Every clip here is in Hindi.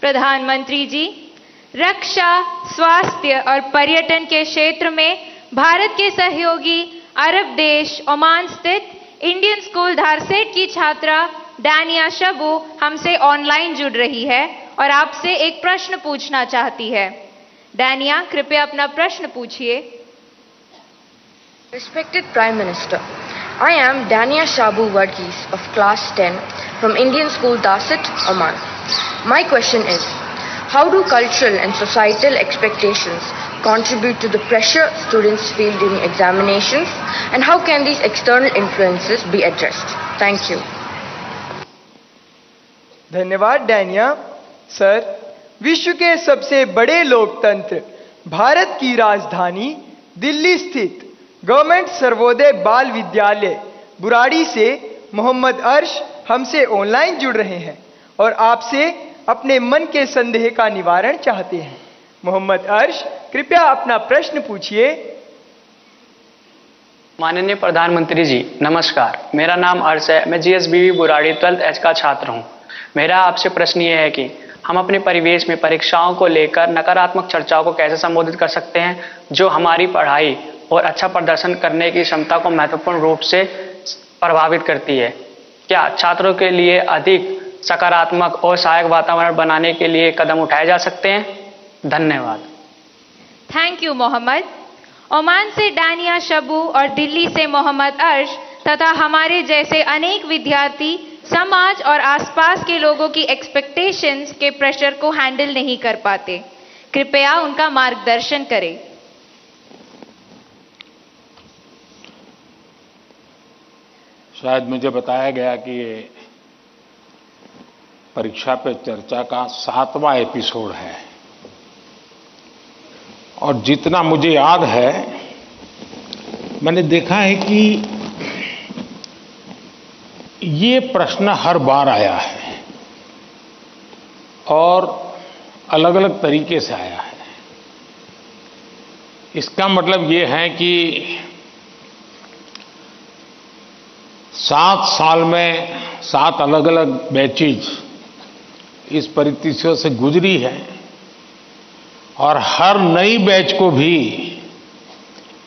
प्रधानमंत्री जी, रक्षा, स्वास्थ्य और पर्यटन के क्षेत्र में भारत के सहयोगी अरब देश ओमान स्थित इंडियन स्कूल धारसेट की छात्रा दानिया शबू हमसे ऑनलाइन जुड़ रही है और आपसे एक प्रश्न पूछना चाहती है। दानिया, कृपया अपना प्रश्न पूछिए। Respected Prime Minister, I am Dania Shabu Varghese of Class 10 from Indian School Darset, Oman. My question is, how do cultural and societal expectations contribute to the pressure students feel during examinations, and how can these external influences be addressed? Thank you. धन्यवाद डैनिया। सर, विश्व के सबसे बड़े लोकतंत्र भारत की राजधानी दिल्ली स्थित गवर्नमेंट सर्वोदय बाल विद्यालय बुराड़ी से मोहम्मद अर्श हमसे ऑनलाइन जुड़ रहे हैं और आपसे अपने मन के संदेह का निवारण चाहते हैं। मोहम्मद अर्श, कृपया अपना प्रश्न पूछिए। माननीय प्रधानमंत्री जी, नमस्कार। मेरा नाम अर्श है। मैं जीएसबीवी बुराड़ी 12th H का छात्र हूं। मेरा आपसे प्रश्न ये है कि हम अपने परिवेश में परीक्षाओं को लेकर नकारात्मक चर्चाओं को कैसे संबोधित कर सकते हैं, जो हमारी पढ़ाई और अच्छा प्रदर्शन करने की क्षमता को महत्वपूर्ण रूप से प्रभावित करती है। क्या छात्रों के लिए अधिक सकारात्मक और सहायक वातावरण बनाने के लिए कदम उठाए जा सकते हैं? धन्यवाद। Thank you Mohammad. ओमान से दानिया शबू और दिल्ली से मोहम्मद अर्श तथा हमारे जैसे अनेक विद्यार्थी समाज और आसपास के लोगों की एक्सपेक्टेशंस के प्रेशर को हैंडल नहीं कर पाते। कृपया उनका मार्गदर्शन करें। शायद मुझे बताया गया कि ये परीक्षा पे चर्चा का 7वां एपिसोड है और जितना मुझे याद है, मैंने देखा है कि ये प्रश्न हर बार आया है और अलग अलग तरीके से आया है। इसका मतलब ये है कि 7 साल में 7 अलग अलग बैचेज इस परिस्थितियों से गुजरी है और हर नई बैच को भी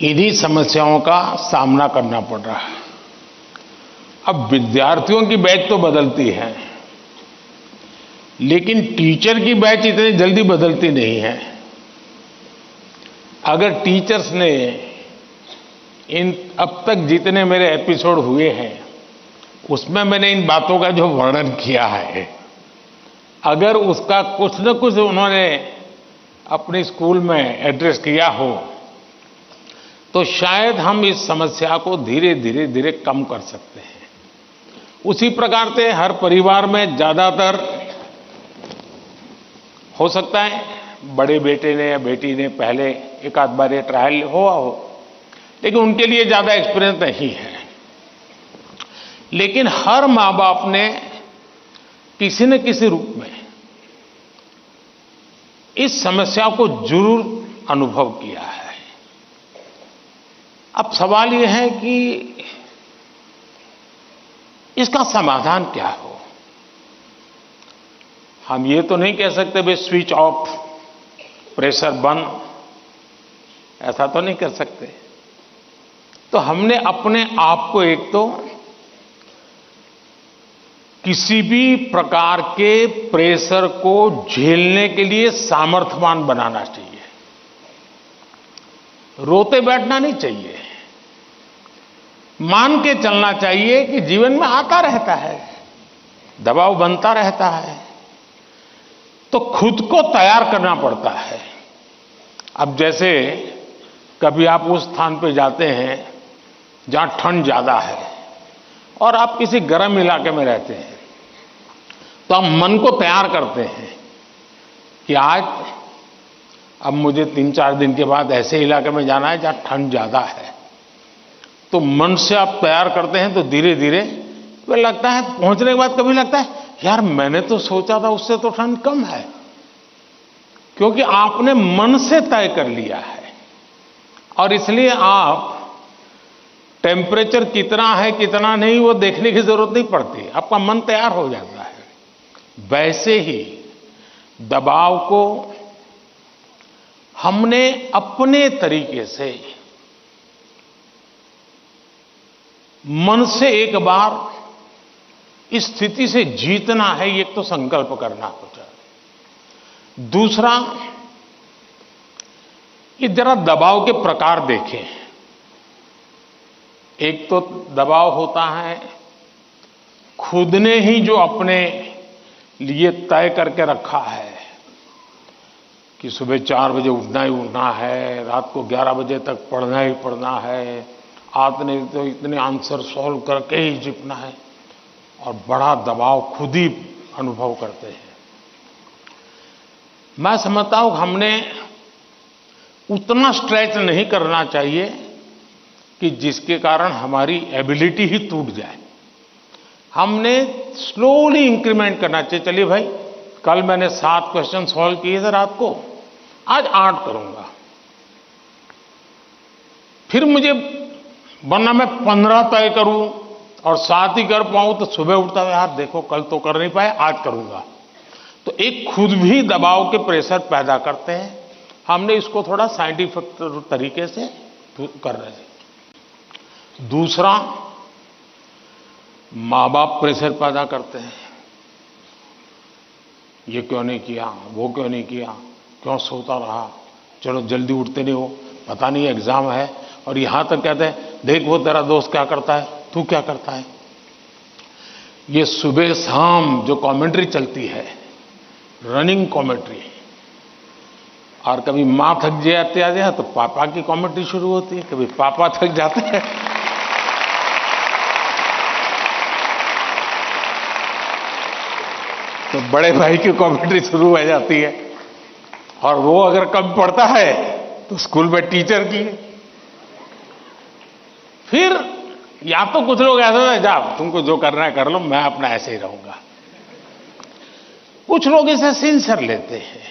इन्हीं समस्याओं का सामना करना पड़ रहा है। अब विद्यार्थियों की बैच तो बदलती है, लेकिन टीचर की बैच इतनी जल्दी बदलती नहीं है। अगर टीचर्स ने इन अब तक जितने मेरे एपिसोड हुए हैं उसमें मैंने इन बातों का जो वर्णन किया है, अगर उसका कुछ न कुछ उन्होंने अपने स्कूल में एड्रेस किया हो तो शायद हम इस समस्या को धीरे धीरे कम कर सकते हैं। उसी प्रकार से हर परिवार में ज्यादातर हो सकता है बड़े बेटे ने या बेटी ने पहले एक आध बार ये ट्रायल हुआ हो, लेकिन उनके लिए ज्यादा एक्सपीरियंस नहीं है। लेकिन हर माँ बाप ने किसी न किसी रूप में इस समस्या को जरूर अनुभव किया है। अब सवाल यह है कि इसका समाधान क्या हो। हम ये तो नहीं कह सकते भाई स्विच ऑफ, प्रेशर बंद, ऐसा तो नहीं कर सकते। तो हमने अपने आप को एक तो किसी भी प्रकार के प्रेशर को झेलने के लिए सामर्थ्यवान बनाना चाहिए। रोते बैठना नहीं चाहिए, मान के चलना चाहिए कि जीवन में आता रहता है, दबाव बनता रहता है, तो खुद को तैयार करना पड़ता है। अब जैसे कभी आप उस स्थान पे जाते हैं जहां ठंड ज्यादा है और आप किसी गर्म इलाके में रहते हैं, तो आप मन को तैयार करते हैं कि आज अब मुझे 3-4 दिन के बाद ऐसे इलाके में जाना है जहां ठंड ज्यादा है। तो मन से आप तैयार करते हैं तो धीरे धीरे तो लगता है, पहुंचने के बाद कभी लगता है यार मैंने तो सोचा था उससे तो ठंड कम है, क्योंकि आपने मन से तय कर लिया है। और इसलिए आप टेम्परेचर कितना है कितना नहीं वो देखने की जरूरत नहीं पड़ती, आपका मन तैयार हो जाता है। वैसे ही दबाव को हमने अपने तरीके से मन से एक बार इस स्थिति से जीतना है, ये तो संकल्प करना होता है। दूसरा, ये जरा दबाव के प्रकार देखें। एक तो दबाव होता है खुद ने ही जो अपने लिए तय करके रखा है कि सुबह 4 बजे उठना ही उठना है, रात को 11 बजे तक पढ़ना ही पढ़ना है, आपने तो इतने आंसर सॉल्व करके ही जीतना है, और बड़ा दबाव खुद ही अनुभव करते हैं। मैं समझता हूं हमने उतना स्ट्रेच नहीं करना चाहिए कि जिसके कारण हमारी एबिलिटी ही टूट जाए। हमने स्लोली इंक्रीमेंट करना चाहिए। चलिए भाई, कल मैंने 7 क्वेश्चन सॉल्व किए थे रात को, आज 8 करूंगा। फिर मुझे वरना मैं 15 तय करूं और 7 ही कर पाऊं तो सुबह उठता है, यार देखो कल तो कर नहीं पाए, आज करूंगा। तो एक खुद भी दबाव के प्रेशर पैदा करते हैं। हमने इसको थोड़ा साइंटिफिक तरीके से कर रहे हैं। दूसरा, माँ बाप प्रेशर पैदा करते हैं, ये क्यों नहीं किया, वो क्यों नहीं किया, क्यों सोता रहा, चलो जल्दी उठते नहीं हो, पता नहीं एग्जाम है, और यहां तक कहते हैं देख वो तेरा दोस्त क्या करता है, तू क्या करता है। ये सुबह शाम जो कमेंट्री चलती है, रनिंग कमेंट्री, और कभी माँ थक जाती है तो पापा की कमेंट्री शुरू होती है, कभी पापा थक जाते हैं तो बड़े भाई की कमेंट्री शुरू हो जाती है, और वो अगर कम पढ़ता है तो स्कूल में टीचर की। फिर या तो कुछ लोग ऐसा है, जाओ तुमको जो करना है कर लो, मैं अपना ऐसे ही रहूंगा। कुछ लोग इसे सिंसियर लेते हैं,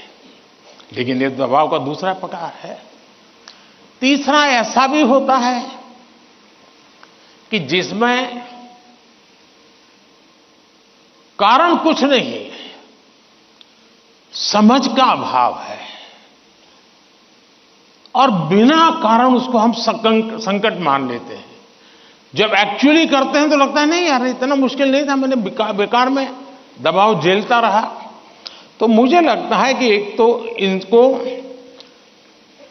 लेकिन ये दबाव का दूसरा प्रकार है। तीसरा ऐसा भी होता है कि जिसमें कारण कुछ नहीं है, समझ का अभाव है, और बिना कारण उसको हम संकट मान लेते हैं। जब एक्चुअली करते हैं तो लगता है नहीं यार इतना मुश्किल नहीं था, मैंने बेकार में दबाव झेलता रहा। तो मुझे लगता है कि एक तो इनको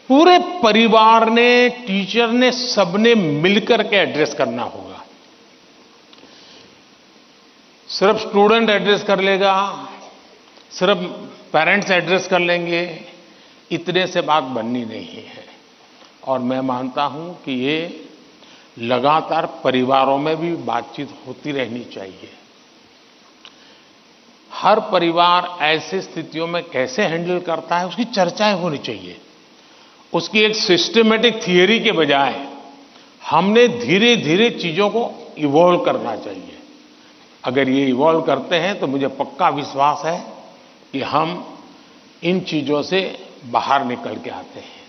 पूरे परिवार ने, टीचर ने, सबने मिलकर के एड्रेस करना होगा। सिर्फ स्टूडेंट एड्रेस कर लेगा, सिर्फ पेरेंट्स एड्रेस कर लेंगे, इतने से बात बननी नहीं है। और मैं मानता हूं कि ये लगातार परिवारों में भी बातचीत होती रहनी चाहिए। हर परिवार ऐसे स्थितियों में कैसे हैंडल करता है उसकी चर्चाएं होनी चाहिए। उसकी एक सिस्टमेटिक थियरी के बजाय हमने धीरे धीरे चीजों को इवॉल्व करना चाहिए। अगर ये इवॉल्व करते हैं तो मुझे पक्का विश्वास है कि हम इन चीजों से बाहर निकल के आते हैं।